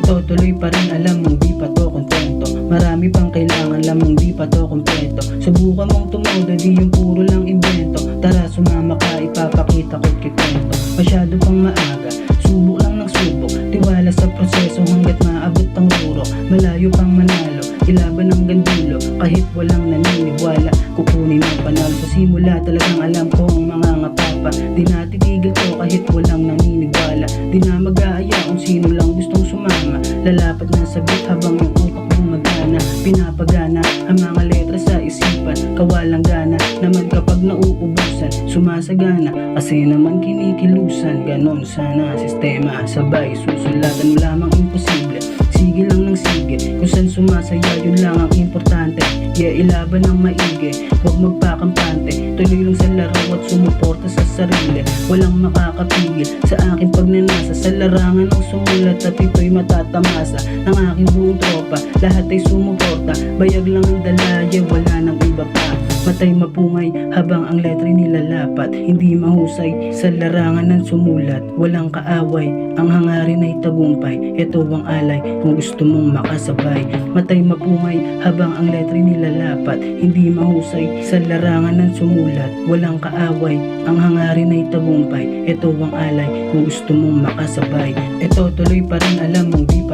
Ito tuloy pa rin, alam mong di pa to kontento. Marami pang kailangan, alam mong di pa to kompleto. Subukan mong tumodo, di yung puro lang invento. Tara sumama ka, ipapakita ko't kikwento. Masyado pang maaga, subok lang ng subok. Tiwala sa proseso hanggat maabot ang durok. Malayo pang manalo, ilaban ang gandulo. Kahit walang naniniwala, kukunin ang panalo. Sa simula talagang alam ko ang mga ngapapa. Di natitigil to kahit walang naniniwala. Di na mag-aaya kung sino lang gustong sumama. Lalapat na sabit habang yung utak mong magana. Pinapagana ang mga letra sa isipan. Kawalang gana naman kapag nauubusan. Sumasagana kasi naman kinikilusan. Ganon sana sistema, sabay susulatan mo lamang imposible. Sige lang ng sige, kung saan sumasaya yun lang ang importante. Ilaban ng maigi, huwag magpakampante. Tuloy lang sa laro at sumuporta sa sarili. Walang makakapigil sa aking pagnanasa. Sa larangan ng sumulat at ito'y matatamasa ng aking buong tropa. Lahat ay sumuporta, bayag lang ang dalaye, wala nang iba pa. Matay mapungay habang ang letra'y nilalapat. Hindi mahusay sa larangan ng sumulat. Walang kaaway, ang hangarin ay tagumpay. Ito ang alay kung gusto mong makasabay. Matay mapungay habang ang letra'y nilalapat. Hindi mahusay sa larangan ng sumulat. Walang kaaway, ang hangarin ay tagumpay. Ito ang alay kung gusto mong makasabay. Ito tuloy pa rin, alam mong di pa